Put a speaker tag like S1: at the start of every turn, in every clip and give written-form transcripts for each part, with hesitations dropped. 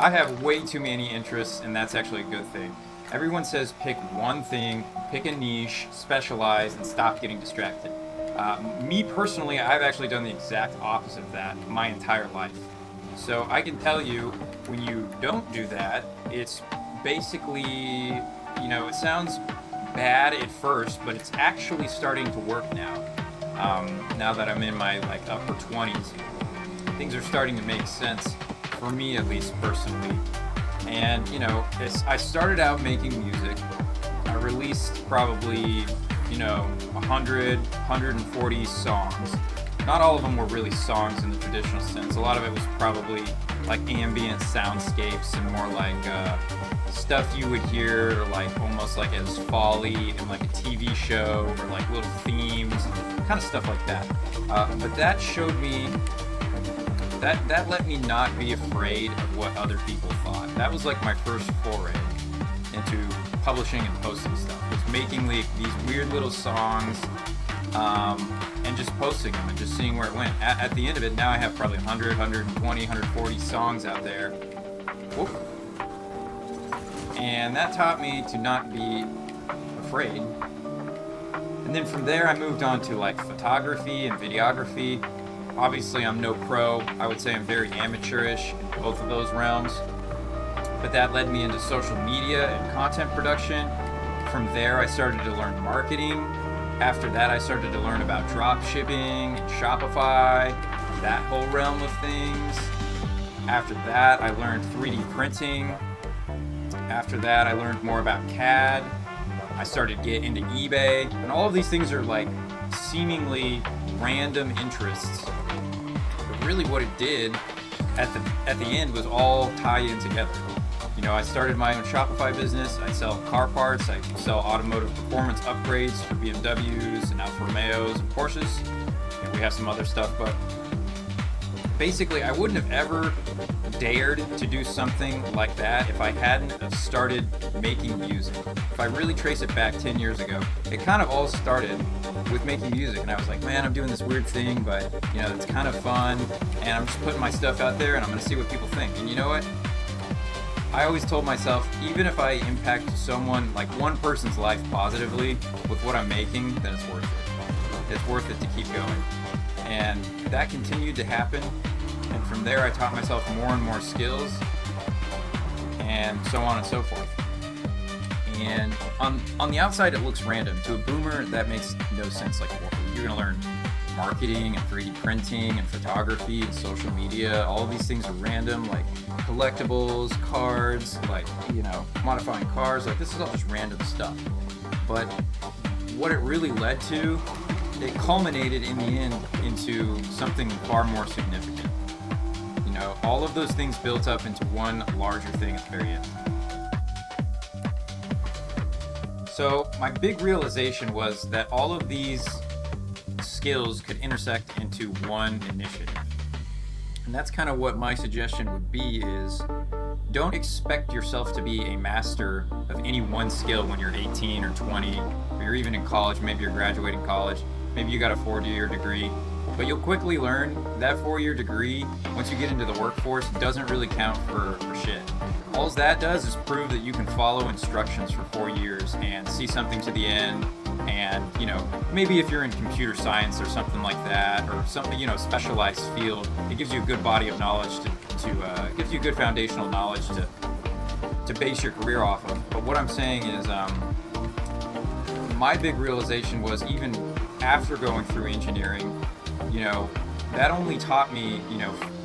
S1: I have way too many interests, and that's actually a good thing. Everyone says pick one thing, pick a niche, specialize, and stop getting distracted. Me personally, I've actually done the exact opposite of that my entire life. So I can tell you, when you don't do that, it's basically, it sounds bad at first, but it's actually starting to work now. Now that I'm in my upper 20s, things are starting to make sense for me, at least personally. And I started out making music. I released probably 100, 140 songs. Not all of them were really songs in the traditional sense. A lot of it was probably like ambient soundscapes and more like stuff you would hear almost like as foley in like a TV show, or like little themes, kind of stuff like that. But that showed me that let me not be afraid of what other people thought. That was like my first foray into publishing and posting stuff. Was making these weird little songs and just posting them and just seeing where it went. At the end of it, now I have probably 100, 120, 140 songs out there. Whoop. And that taught me to not be afraid. And then from there I moved on to like photography and videography. Obviously I'm no pro. I would say I'm very amateurish in both of those realms. But that led me into social media and content production. From there I started to learn marketing. After that I started to learn about drop shipping and Shopify, that whole realm of things. After that I learned 3D printing. After that I learned more about CAD. I started to get into eBay. And all of these things are like seemingly random interests. But really what it did at the end was all tie in together. I started my own Shopify business. I sell car parts. I sell automotive performance upgrades for BMWs and Alfa Romeos and Porsches. And we have some other stuff, but basically I wouldn't have ever dared to do something like that if I hadn't have started making music. If I really trace it back 10 years ago, it kind of all started with making music, and I was like, man, I'm doing this weird thing, but it's kind of fun, and I'm just putting my stuff out there and I'm gonna see what people think. And you know what? I always told myself, even if I impact someone, like one person's life positively with what I'm making, then it's worth it. It's worth it to keep going. And that continued to happen. And from there, I taught myself more and more skills, and so on and so forth. And on the outside, it looks random. To a boomer, that makes no sense. Like, you're going to learn marketing and 3D printing and photography and social media. All of these things are random, like collectibles, cards, like, modifying cars. Like, this is all just random stuff. But what it really led to, it culminated in the end into something far more significant. All of those things built up into one larger thing at the very end. So my big realization was that all of these skills could intersect into one initiative. And that's kind of what my suggestion would be is, don't expect yourself to be a master of any one skill when you're 18 or 20, or you're even in college. Maybe you're graduating college. Maybe you got a 4-year degree. But you'll quickly learn that 4-year degree, once you get into the workforce, doesn't really count for shit. All that does is prove that you can follow instructions for 4 years and see something to the end. And, maybe if you're in computer science or something like that, or something, specialized field, it gives you a good body of knowledge gives you good foundational knowledge to base your career off of. But what I'm saying is, my big realization was, even after going through engineering, that only taught me,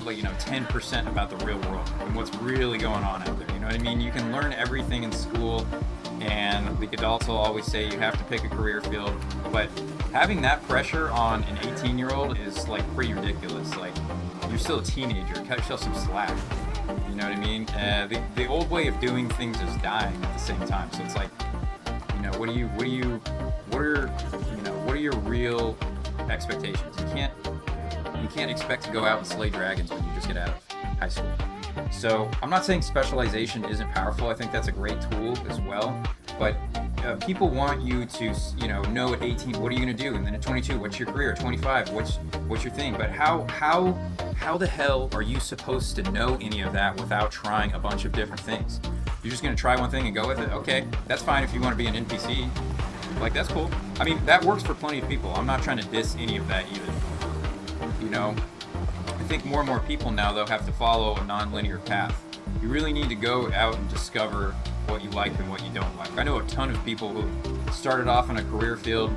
S1: 10% about the real world and what's really going on out there. You know what I mean? You can learn everything in school, and the adults will always say you have to pick a career field, but having that pressure on an 18-year-old is like pretty ridiculous. Like, you're still a teenager. Cut yourself some slack. You know what I mean? The old way of doing things is dying at the same time. So it's like, what are your real expectations? You can't expect to go out and slay dragons when you just get out of high school. So I'm not saying specialization isn't powerful. I think that's a great tool as well. But people want you to, know at 18 what are you going to do, and then at 22 what's your career, 25 what's your thing. But how the hell are you supposed to know any of that without trying a bunch of different things? You're just going to try one thing and go with it? Okay, that's fine if you want to be an NPC. Like, that's cool. I mean, that works for plenty of people. I'm not trying to diss any of that either. I think more and more people now, though, have to follow a non-linear path. You really need to go out and discover what you like and what you don't like. I know a ton of people who started off in a career field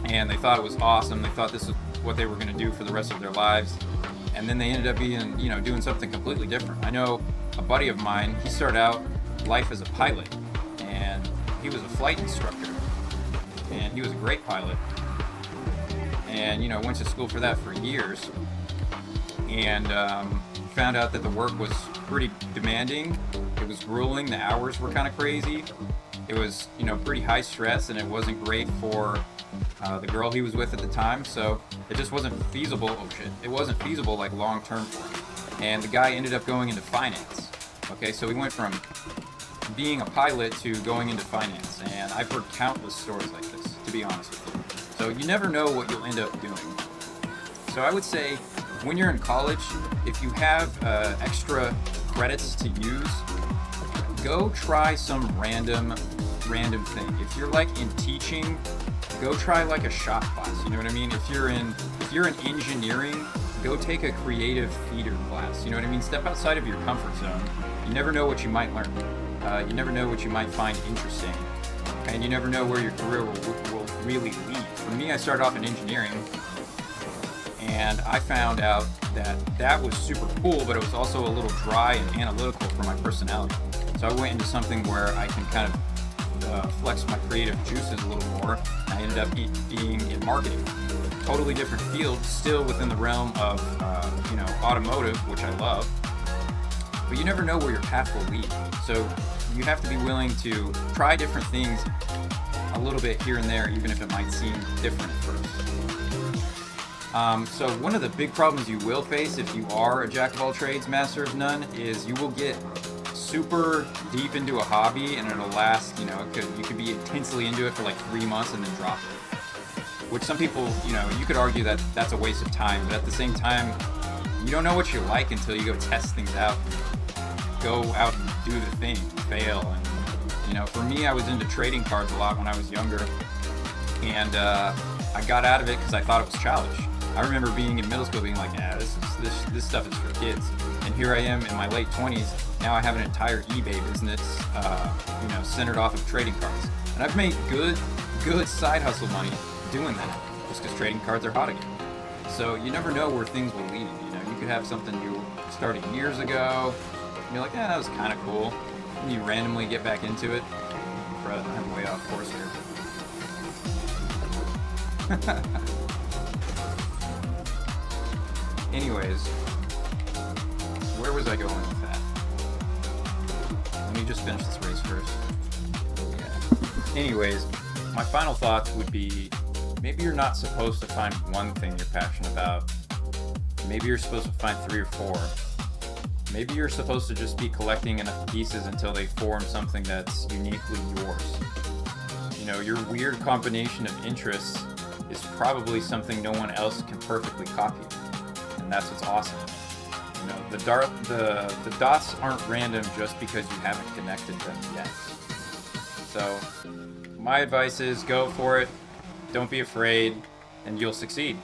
S1: and they thought it was awesome. They thought this is what they were going to do for the rest of their lives. And then they ended up being, doing something completely different. I know a buddy of mine, he started out life as a pilot, and he was a flight instructor, and he was a great pilot. And, went to school for that for years, and found out that the work was pretty demanding. It was grueling. The hours were kind of crazy. It was, pretty high stress, and it wasn't great for the girl he was with at the time. So it just wasn't feasible. Oh shit! It wasn't feasible like long term for him. And the guy ended up going into finance. Okay, so he went from being a pilot to going into finance, and I've heard countless stories like this, to be honest with you. So you never know what you'll end up doing. So I would say, when you're in college, if you have extra credits to use, go try some random thing. If you're like in teaching, go try like a shop class. You know what I mean? If you're in engineering, go take a creative theater class. You know what I mean? Step outside of your comfort zone. You never know what you might learn. You never know what you might find interesting, and you never know where your career will really lead. For me, I started off in engineering, and I found out that was super cool, but it was also a little dry and analytical for my personality. So I went into something where I can kind of flex my creative juices a little more. I ended up being in marketing. Totally different field, still within the realm of automotive, which I love. But you never know where your path will lead. So you have to be willing to try different things a little bit here and there, even if it might seem different at first. So one of the big problems you will face if you are a jack of all trades, master of none, is you will get super deep into a hobby, and it'll last, you could be intensely into it for like 3 months and then drop it. Which some people, you could argue that that's a waste of time, but at the same time, you don't know what you like until you go test things out. Go out and do the thing, fail. And, for me, I was into trading cards a lot when I was younger, and I got out of it because I thought it was childish. I remember being in middle school being like, this stuff is for kids. And here I am in my late 20s. Now I have an entire eBay business, centered off of trading cards. And I've made good side hustle money doing that, just because trading cards are hot again. So you never know where things will lead. You could have something you started years ago, and you're like, that was kind of cool. And you randomly get back into it. I'm way off course here. Anyways, where was I going with that? Let me just finish this race first. Yeah. Anyways, my final thoughts would be, maybe you're not supposed to find one thing you're passionate about. Maybe you're supposed to find 3 or 4. Maybe you're supposed to just be collecting enough pieces until they form something that's uniquely yours. Your weird combination of interests is probably something no one else can perfectly copy. And that's what's awesome. The dots aren't random just because you haven't connected them yet. So my advice is, go for it, don't be afraid, and you'll succeed.